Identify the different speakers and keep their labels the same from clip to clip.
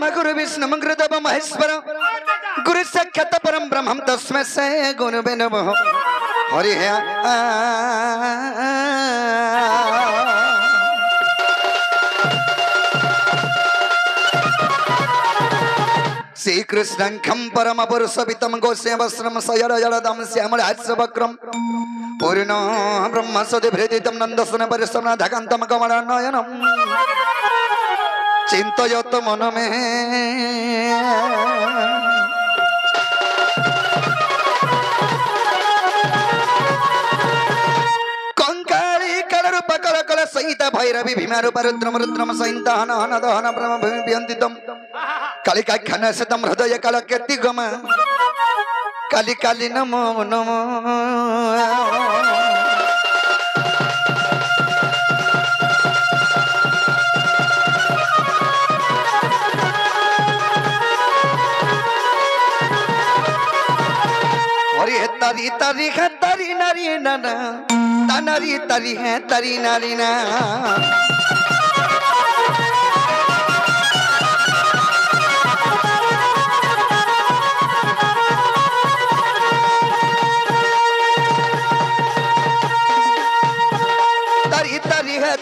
Speaker 1: ब्रह्म गुरु विष्णु गुरुदेव महेश्वर गुरु साक्षात परम ब्रह्म तस्मै से गुरुवे नमः हरि श्री कृष्णं परम पुरुषोत्तम गोस्वामीश्रम सयरजलदम श्यामलास्यवक्रम पूर्ण ब्रह्म सदिभृदितं नंदसन परिश्रम धकान्तम कमलनयनम चिंतयत मन में कंकाली कलरूप कल कल सहित भैरवी भीमारूप रुद्रम रुद्रम सहित हन हन दहन ब्रह्म व्यंतितम कालिका खन सतम हृदय काल कीर्ति गम काली काली नमो नमो हरि है तरी तरी है तरी नारी नाना तनरी तरी है तरी नारी ना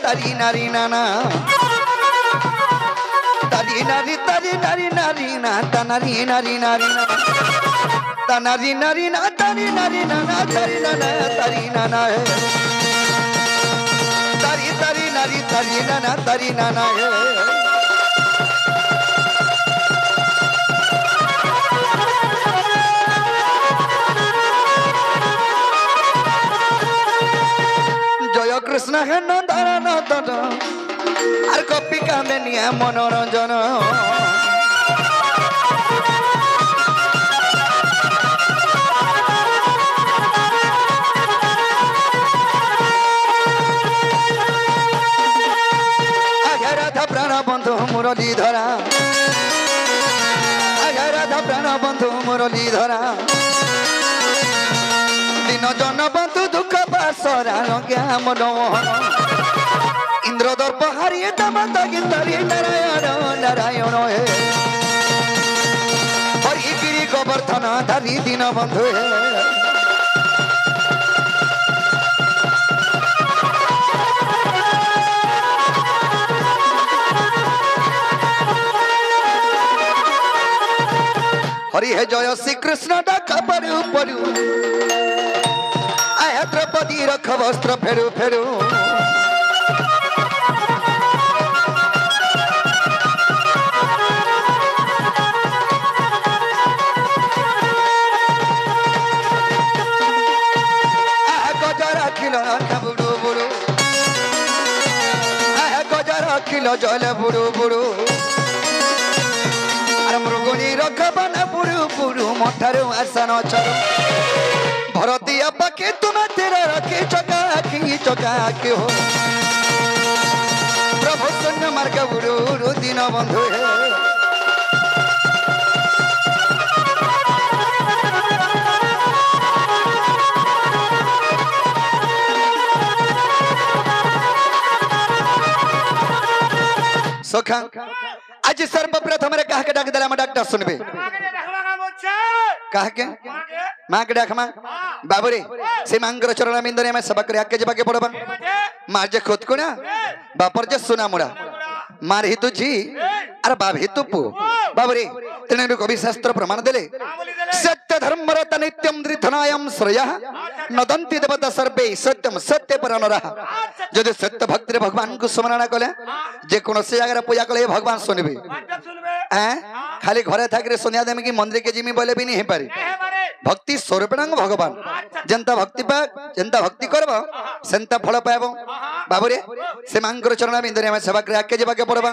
Speaker 1: तरी नारी नाना तरी नारी नारी ना तनरी नारी नारी ना तनरी नारी ना तरी नारी नाना तरी नाना तरी नाना है तरी तरी नारी तरी नाना तरी नाना है जय कृष्ण है नंदन नंदन और कपि कांदे निया मनोरंजन आगे राधा प्राण बंधु मुरली धरा आगे राधा प्राण बंधु मुरली धरा दिन जन बंधु दुख पासरा ज्ञा मनोहर इंद्र दर्प हारिए दामद गिंदरी नारायण नारायण हे हरिगिरी गोवर्धन धारी दीन बंधु हे हरि हे जय श्री कृष्ण डाका परु परु आया द्रौपदी रख वस्त्र फेरु फेरु किलो जल बुड़ू बुड़ू अरे मृगुनी रखबन बुड़ू बुड़ू मठारू आसन चलो भरतिया पाके तुम्हें तेरा रखी चका की हो प्रभु शून्य मार्ग बुड़ू दीन बंधु है सोखा आज सर्वप्रथम रे कह के डाक देला डॉक्टर सुनबे कह के मां के डाक मां बाबू रे से मांगर चरण बिंदरे में सबक रे आके जबा के पड़बा मार जे खुद को ना बापर जे सुना मुड़ा मार ही तुझी अरे बाप ही तू पु बाबू रे तेने भी कवि शास्त्र प्रमाण देले सत्य धर्म रत नित्यम धृतनायम श्रेयः नदंती देवता सर्वे सत्यम सत्य परानरा जदि सत्य भक्ति भगवान को स्मरण कले जे कोन से जगह पूजा कले भगवान सुनबे हैं खाली घरे थाकरे सुनिया देम कि मंदिर के जिमी बोले भी नहीं हे पारी भक्ति स्वरूपणंग भगवान जनता भक्ति पा जनता भक्ति करबो सेंता फल पाबो बाबू रे से मांगर चरण बिंदरे में सेवा करे आके जेबा के पड़बा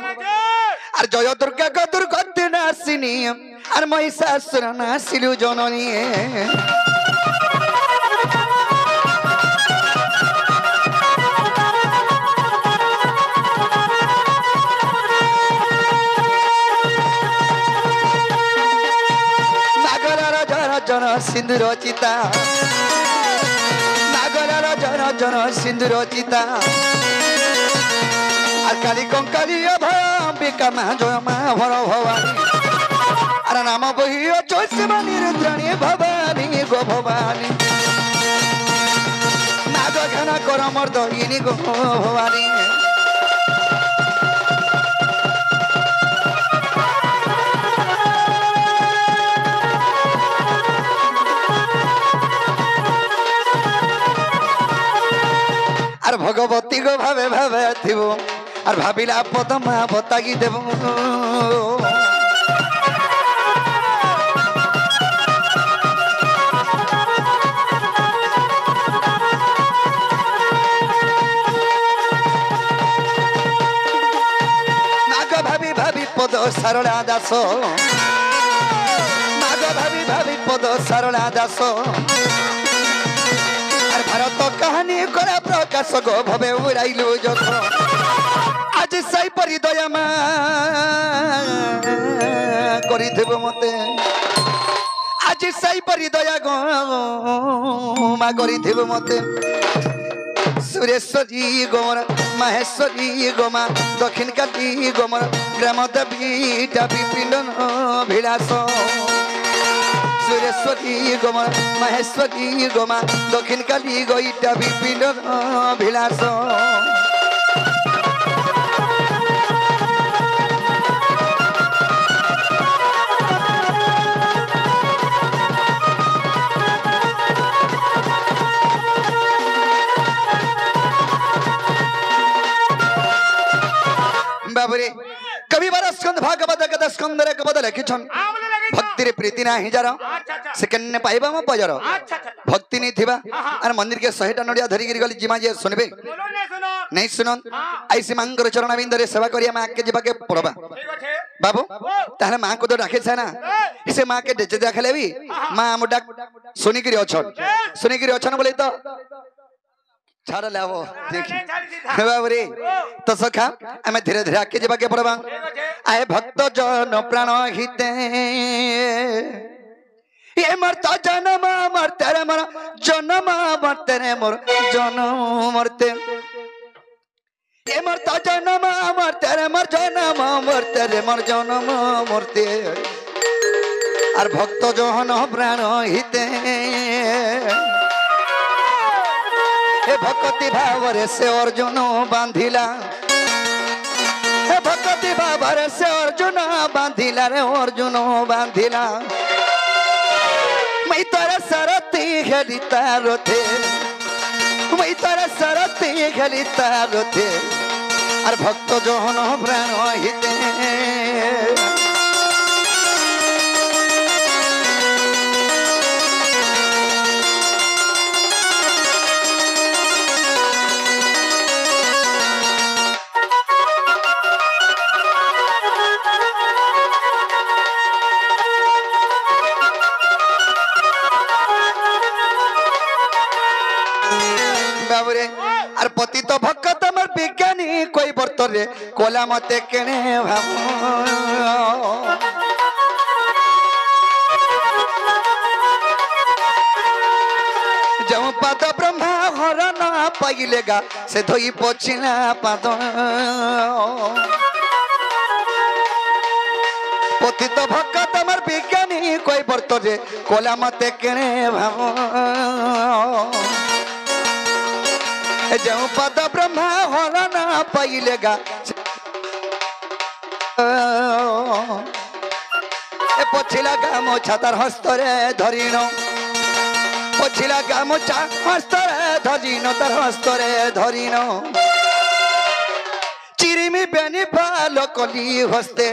Speaker 1: और जय दुर्गा का दुर्गति नासिनी और महिषासुर नासिलु जननी जन सिंदूर चिता नागरार जन जन सिंदूर चिता और काली कंकाली अभय बिका मा जय मा भर भवानी नाम बही चौसवानी रुद्राणी भवानी गो भवानी नाग घना कर मर्द इनी गो भवानी আর ভগবতী গো ভাবে ভাবে থিব আর ভাবিলা পদমা বতাগি দেব নাগ ভাবি ভাবি পদ সারলা দাস নাগ ভাবি ভাবি পদ সারলা দাস भारत कहानी करा प्रकाश गो भवे उड़ाइलु जख आज सही परि दया मा करिथिबो मते आज सही परि दया गो मा करिथिबो मते सुरेश्वरी गोमर महेश्वरी गोमा दक्षिण काली गोमर ग्राम देवी विपिन विलास सुरेश्वरी गोमा महेश्वरी गोमा दक्षिण काली गईटा विपिन विलास बाबरे कवि बार स्कंद भागवत गद स्कंद रे कबद लिखिछन भक्ति रे प्रीति ना ही जारो सेकंड ने पाइबा म बजरो भक्ति नहीं थिबा और मंदिर के 100 टा नडिया धरि गिर गली जिमा जे सुनबे नहीं सुनन ऐसी मांगर चरण बिंद रे सेवा करिया मां के जिबा के पड़बा बाबू ताहले मां को तो डाके छना इसे मां के देचे देखले भी मां मुडा सुनी गिरी अछन बोले तो छाड़ लाओ देखि बाबरे तो सखा हमें धीरे धीरे आके जेबा के पड़बा आए भक्त जन प्राण हिते ये मरता जन्म मरते रे मर जन्म मरते रे मोर जन्म मरते ये मरता जन्म मरते रे मोर जन्म मरते रे मोर जन्म मरते और भक्त जन प्राण हिते भक्ति भाव से अर्जुन बांधिला भक्ति भाव से अर्जुन बांधिला रे अर्जुन बांधिला मैं तारा सरती खेली तारो थे मैं तारा सरती खेली तारो थे और भक्त जन प्राण हिते और पति तो भक्त मर विज्ञानी कोई बर्तरे कोला मते केने भाव जब पाद ब्रह्मा हरण पाइलेगा से धोई पोछिला पाद पति तो भक्त मर विज्ञानी कोई बर्तरे कोला मते केने भाव जब पद ब्रह्मा हरण पाइलेगा पछिला गामोछा तार हस्तरे धरिण पछिला गामोछा हस्तरे धरिण तार हस्तरे धरिण चिरिमी बेनी भालो कली हस्ते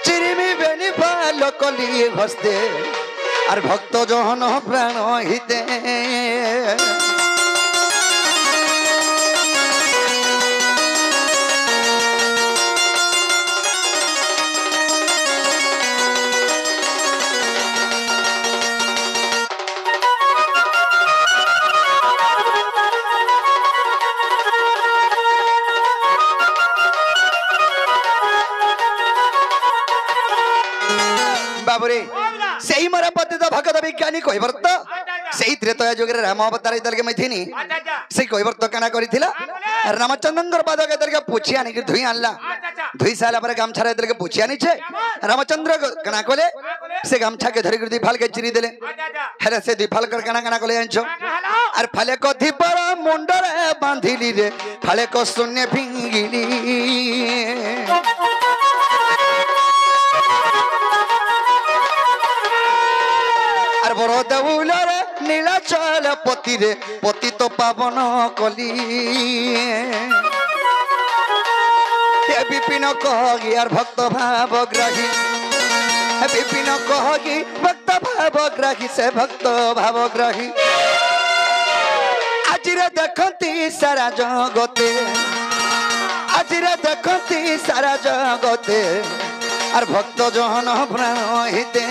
Speaker 1: चिरिमी बेनी भालो कली हस्ते और भक्त जन प्राण हिते बाबरे सही मरा पति तो भगत विज्ञानी कोई बरत सेई त्रेतया जुगरे राम अवतार इतलके मैथिनी से कोई वर्त कना करिथिला रामचंद्रंगर पाद के इतलके पुछि आनी कि धुई आनला धुई साला पर गामछा इतलके पुछि आनी छे रामचंद्र कना कोले से गामछा के धरि दी फाल के चिरी देले हेले से दी फाल कर कना कोले आनछो आर फाले को धिपर मुंडरे बांधिली रे फाले को शून्य फिंगिली आर बरो देउलर नीलाचल पति रे पति तो पावन कली हे विपिन कही आर भक्त भाव ग्राही हे विपिन कही भक्त भाव ग्राही से भक्त भाव ग्राही आजिरे देखती सारा जगते आजिरे देखती सारा जगते आर भक्त जहन प्राण हिते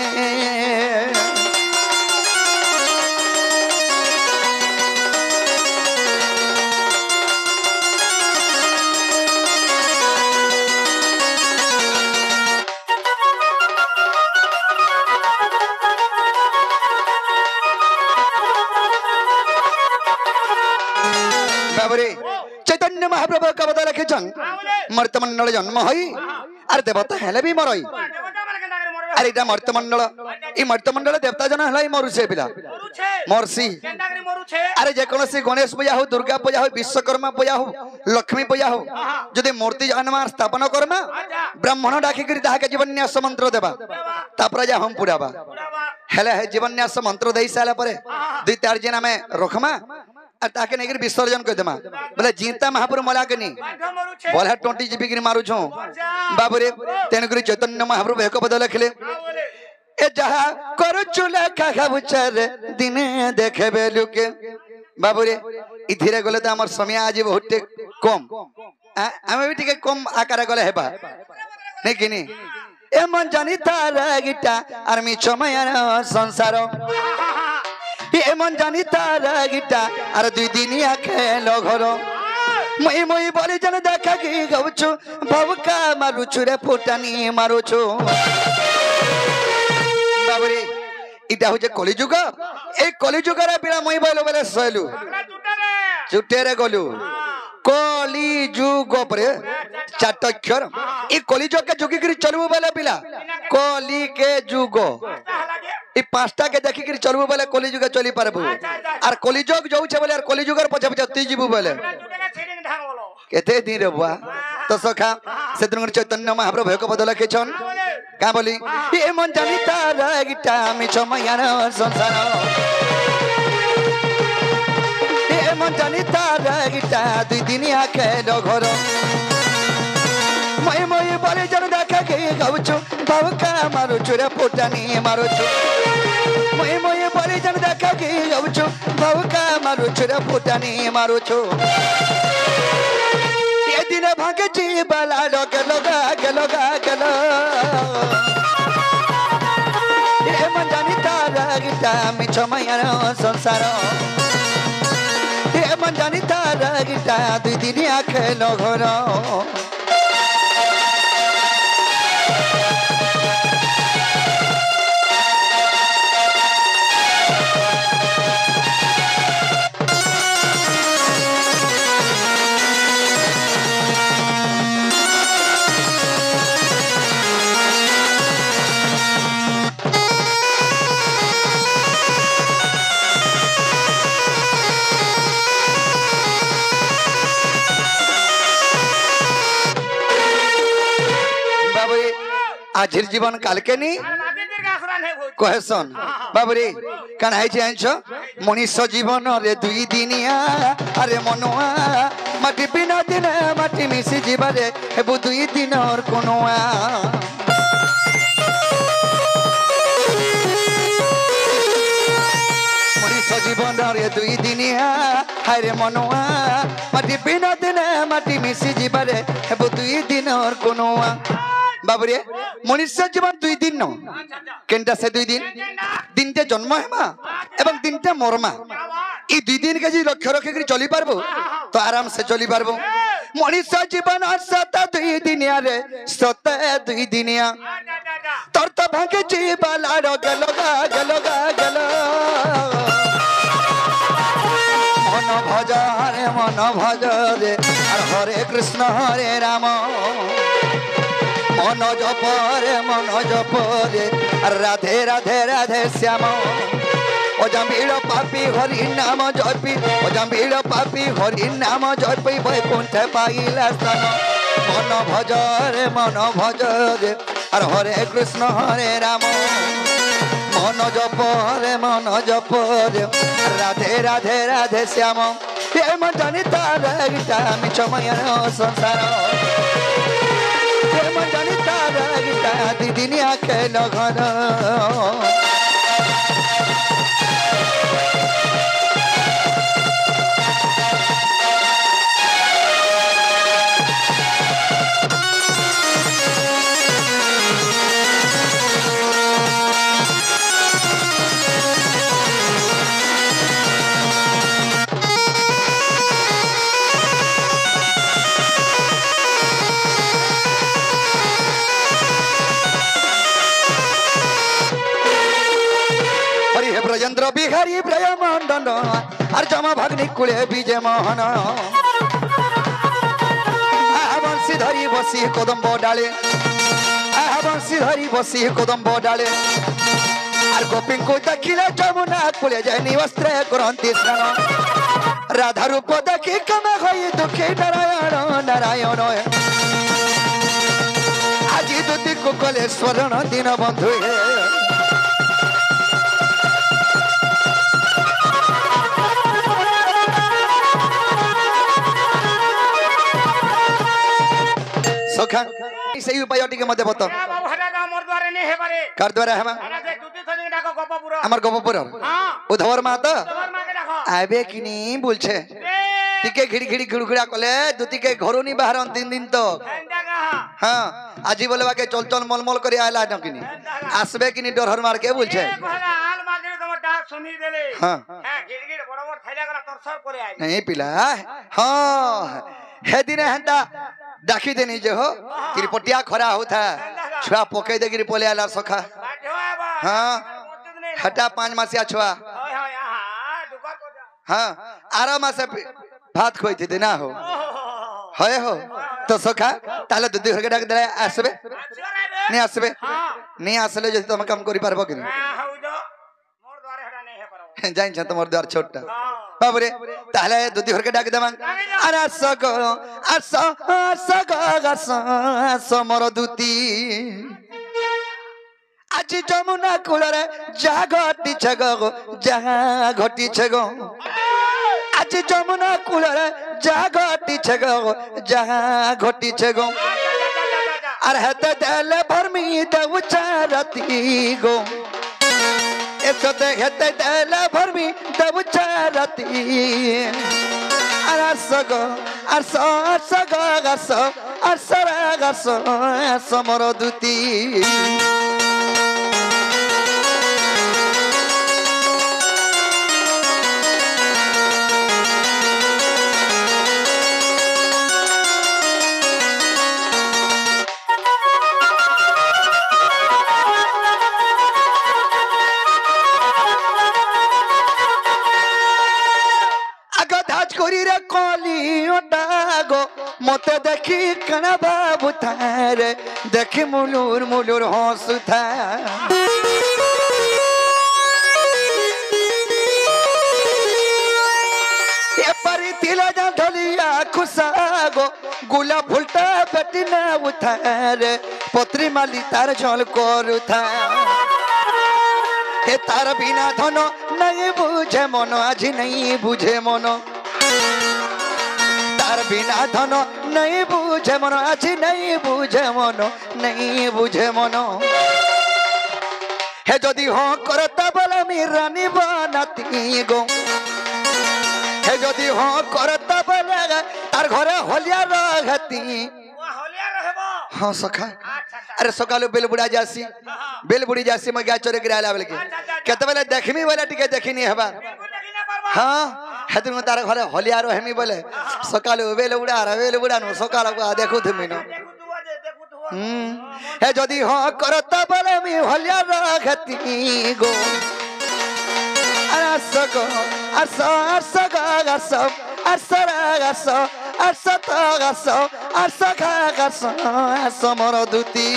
Speaker 1: चैतन्य महाप्रभु कवता लिखिछन मर्तमंडल जन्म हई अरे देवता हेले भी मरई अरे इटा मर्तमंडल ई मर्तमंडल देवता जन हलाई मरुछे पिला मरसी अरे जे कोनसी गणेश पूजा हो दुर्गा पूजा हो विश्वकर्मा पूजा हो लक्ष्मी पूजा हो जदि मूर्ति जन्म स्थापन करमा ब्राह्मण डाकी करी ताहा के जीवन्यास मंत्र देबा तापर जा हम पुराबा हेले हे जीवन्यास मंत्र देई साला परे दुई चार दिन में रखमा ताके नेगिर विसर्जन कर देमा बोले जीता महापुर मला के नी बोले 20 जीबी गिर मारू छो बाबू रे तेनगुरी चैतन्य महाप्रभु एक पद लिखले ए जहा करू चुला खा बुचर दिने देखे बेलुके बाबू रे इथिरे गले त हमर समय आज बहुत कम हमें भी ठीक कम आकार गले हेबा नै किनी ए मन जानी तारा गिटा आर मी छमयार संसार ये मन जानी तारा गिटा आर दुई दिनिया खेलो घरो मई मई बोली जन देखा कि गौछु भवका मारुछु रे फुटानी मारुछु बाबरे इटा हो जे कलिजुग ए कलिजुग रे पिला मई बोलो बोले सयलु चुटे रे गलु कलिजुग परे चार अक्षर ए कलिजुग के जुगी करी चलबो बोले पिला कली के जुग ई पांचटा के देखि करी चलबो बोले कलिजुग चली पारबो आर कलिजुग जाउ छे बोले आर कलिजुगर पछे पछे ती जीबो बोले केते दिन रे बुआ तो सखा सेतुंगर चैतन्य महाप्रभु एक पद लिखिछन का बोली ए मन जानी तारा गिटा मी छमयार संसार ए मन जानी तारा गिटा दुई दिनिया खेलो घर मई मई बोले जन देखा के गौछु भवका मारुछु रे फुटानी मारुछु मई मई बोले जन देखा के गौछु भवका मारुछु रे फुटानी मारुछु ये दिन भागे जी बाला गलो गलो ये मन जानी तारा गिटा मी छमयार संसार ये मन जानी तारा गिटा दुई दिनिया खेलो घर आजिर जीवन काल के नी कहसन बाबरे कनाई जे आंछ मनुष्य जीवन रे दुई दिनिया अरे मनुआ माटी बिना दिन माटी मिसी जीवरे हेबु दुई दिन और कोनुआ मनुष्य जीवन रे दुई दिनिया अरे मनुआ माटी बिना दिन माटी मिसी जीवरे हेबु दुई दिन और कोनुआ बाबरे मनुष्य जीवन दुई दिन न केनटा से दुई दिन दिनटे जन्म हेमा एवं दिनटे मरमा ई दुई दिन के जी लक्ष्य रखे करी चली पारबो तो आराम से चली पारबो मनुष्य जीवन सत दुई दिनिया रे सत दुई दिनिया तोर तो भागे जीवा लाडो गलो गलो गलो भज रे मन भज रे हरे कृष्ण हरे राम मन जप रे राधे राधे राधे श्याम अजमीर पापी हरि नाम जपी अजमीर पापी हरि नाम जपी वैकुंठ पाइला स्थान मन भज रे हरे कृष्ण हरे राम मन जप रे राधे राधे राधे श्याम हे मन जनिता गीता मिचमय संसार हे मन जनिता गीता दीदी आखे लगन ब्रजेंद्र बिहारी ब्रह्मंडन और जमा भग्नि कुले विजय मोहन बंशी धरी बसी कदम्ब डाले बंशी धरी बसी कदम्ब डाले और गोपी को देखिले जमुना कुले जैनी वस्त्र करती स्नान राधा रूप देखी कम हई दुखी नारायण नारायण आज दुति को कले स्वर्ण दिन बंधु सखा सही उपाय टिके मते बत
Speaker 2: बाबू हटा का मोर द्वारे ने हेबारे
Speaker 1: कर द्वारा हेमा
Speaker 2: अना जे तुति थनी डाको गोपपुर
Speaker 1: हमर गोपपुर
Speaker 2: हां
Speaker 1: उधवर मा तो
Speaker 2: तोर मा के डाको
Speaker 1: आबे कि नी बोलछे टिके घिड़ी घिड़ी गुड़गुड़ा कले दुति के घरो नी बाहर 3 दिन तो
Speaker 2: एंदा का
Speaker 1: हां आजी बोलबा के चल चल मलमल करी आला न किनी आसबे किनी डरहर मार के बोलछे
Speaker 2: कहला हाल मार दे तुम डाक सुनी देले
Speaker 1: हां
Speaker 2: हां गिड़गिड़ बड़ बड़ थैला करा तरसर करे आई
Speaker 1: नहीं पिला हां हे दिन हंदा डाकी देनी जे हो तिरपटिया खरा होता छुआ पके दे गिरी पोले आला सखा हां हटा 5 मासिया छुआ हां आराम से भात खोई थी ना हो होय हो तो सखा ताले दूध घर के डाक दे आसबे नहीं आसबे नहीं आसले जे तुम काम करि पारबो कि मोर द्वारे हटा नहीं है परबो जाइन छ तमोर द्वार छोटा बाबू रे ताले दूध घर के डाक देमा अरे सगो समर दूती आज जमुना कूलरे जा घटी छगो जहाँ घटी छगो आज जमुना कूलरे जा घटी छगो जहाँ घटी छगो अरे हते देले भरमी दउ चारती गो ऐसो देखते देले भरमी दउ चारती समर दूती मत देखी कना बाबू थारे देखी मुलुर मुलुर हंस था ये परी तिला जा ढलिया खुशागो गुला फुलटा बेटी ना उठारे पत्री माली तार झल कर था हे तार बिना धन नहीं बुझे मन आज नहीं बुझे मन तार बिना धन नहीं बुझे मन आज नहीं बुझे मन नहीं बुझे मन हे जदि हाँ करता बोले मी रानी बनाती गो हे जदि हाँ करता बोले तार घरे होलिया रहती हाँ सखा अरे सकालू बेल बुढ़ा जासी बेल बुढ़ी जासी मैं गया चोरे गिरा बेल के केते बेले देखमी बोले टिके देखिनी हेबा हाँ हेतु तार घरे होलिया रहमी बोले सकालू बेल बुढ़ा नु सकाल देखु थमी न हे जदि हाँ करता बोले मी होलिया रहती गो अरे सगो আরসরাগাস আরসতগাস আরসখাগাস আরসমর দুতি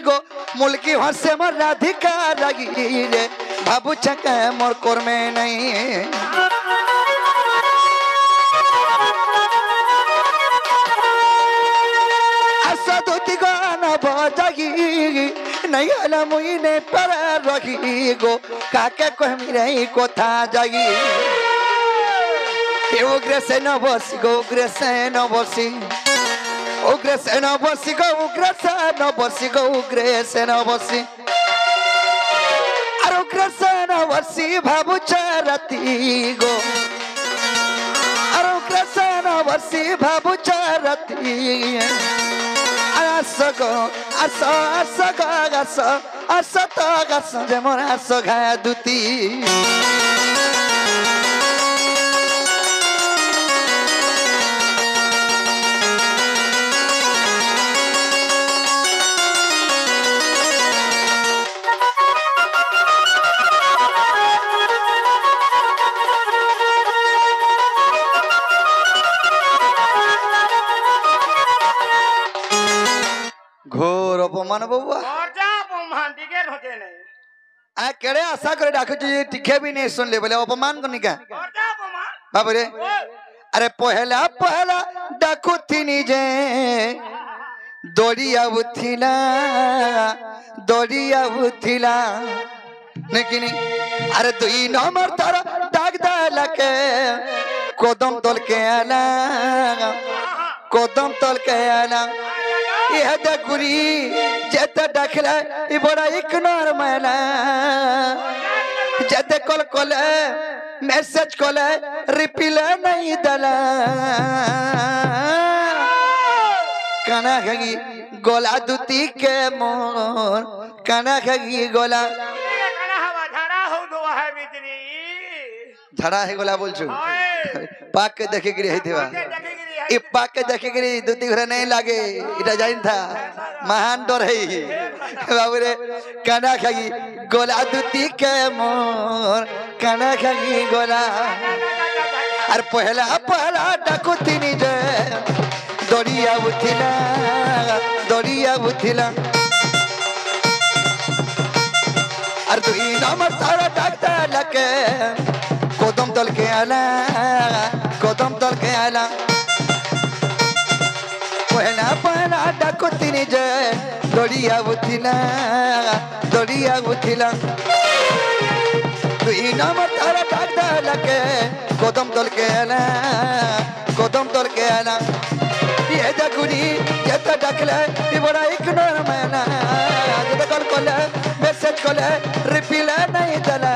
Speaker 1: গো মুলকি হসে মোর রাধিকা লাগি রে বাবু চাকা মোর কর্মে নাই আসা দুতি গান বজাগি নাই হলা মুই নে পার রহি গো কাকে কহমি রে কথা জাগি উগ্রসেন বসি গো উগ্রসেন বসি উগ্রসেন বসি গো উগ্রসেন বসি গো উগ্রসেন বসি আর উগ্রসেন বসি ভাবুছ রাতি গো আর উগ্রসেন বসি ভাবুছ রাতি আস গো আস আস গো আস আস তো আস যেমন আস ঘা দুতি ঘোর অপমান বাবা কেড়ে আশা করে ডাকুছি টিকে भी नहीं सुन ले बोले अपमान करनी क्या बाबू रे अरे पहला पहला डाकू थी निजे दौड़िया उथिला लेकिन अरे दुई नंबर तारा डाक डाला के कदम तोल के आला यह देखुरी जेते डाखला ई बड़ा इग्नोर मैला जेते कॉल कोले मैसेज कोले रिप्लाई नहीं दला काना खगी गोला दुती के मोर काना खगी गोला झड़ा है गोला बोलछु पाक के देखे गिरे है देवा ई पाक के देखे गिरे दुती घरे नहीं लागे इटा जाइन था महान डर है बाबू रे काना खगी गोला दुती के मोर काना खगी गोला और पहला पहला डाकुती निजे दौड़िया उथिला और दुई नंबर तारा डाकता लके कदम तल के आला पहला पहला डाकुती निजे दौड़िया उथिला दुई नंबर तारा डाकता लके कदम तल के आला ये देखुनी जेते डाकले ई बड़ा इग्नोर मैना जेते कॉल कोले मैसेज कोले रिप्लाई नहीं दला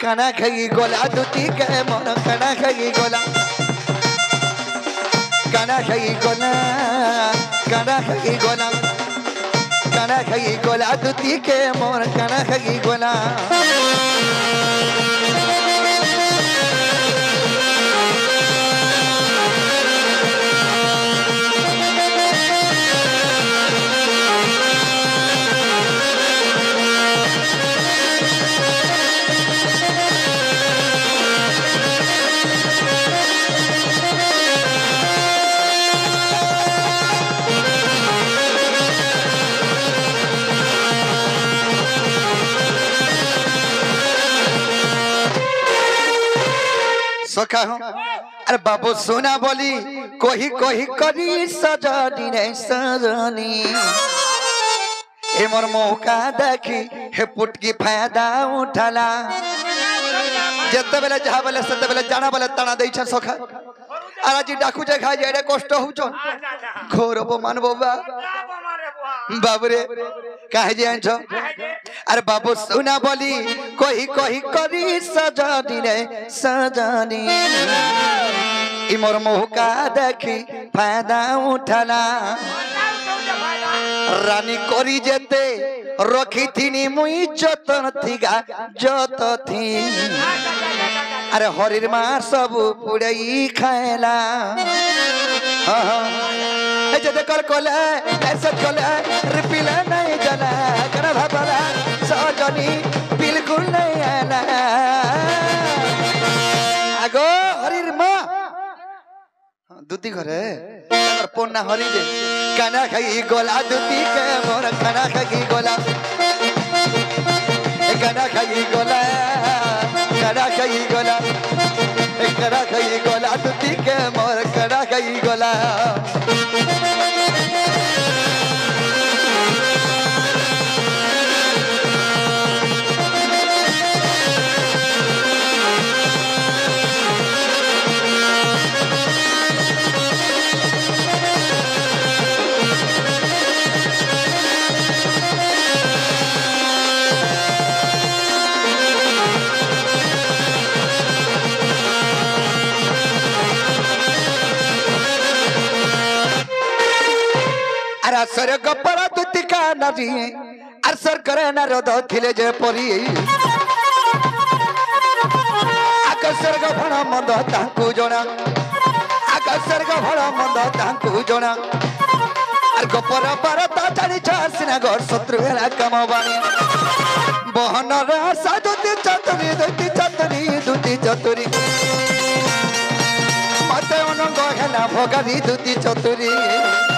Speaker 1: काना खगी गोला दुती के मोर काना खगी गोला दुती के मोर काना खगी गोला सखा हूँ अरे बाबू सोना बोली कोही करी सजनी रे सजनी ए मोर मौका देखी हे पुटकी फायदा उठाला जेते बेले जहा बेले सेते बेले जाना बेले ताना देई छ सखा आरा जी डाकू जे खाई जाय रे कष्ट होउछन घोर अपमान बाबा बाबू रे काहे जे आछ अरे बाबू सुना बोली कोही करी सजनी रे सजनी इमर मौका देखी फायदा उठाना रानी करी जेते रखी थी मुई जतन थिगा जत थी अरे हरिर माँ सब पुड़ई खाएला जे कर कोले ऐसे कोले रिपिले नहीं जला कर भाबला सजनी बिल्कुल नहीं आला आगो हरिर माँ दूती घरे तार पोना हरि दे काना खाई गोला दूती के मोर काना खाई गोला काना खाई गोला काना खाई गोला काना खाई गोला दूती के मोर काना खाई गोला स्वर्ग पर तुतिका नदी अरसर करे न रोद थिले जे परी आकाश स्वर्ग भण मंद तांकु जणा आकाश स्वर्ग भण मंद तांकु जणा आर गोपर पर ता जानि छासिना घर शत्रु हेला कमबानी बहन रे साधुति चतुरी दुति चतुरी मते अनंग हेला भोगारी दुति चतुरी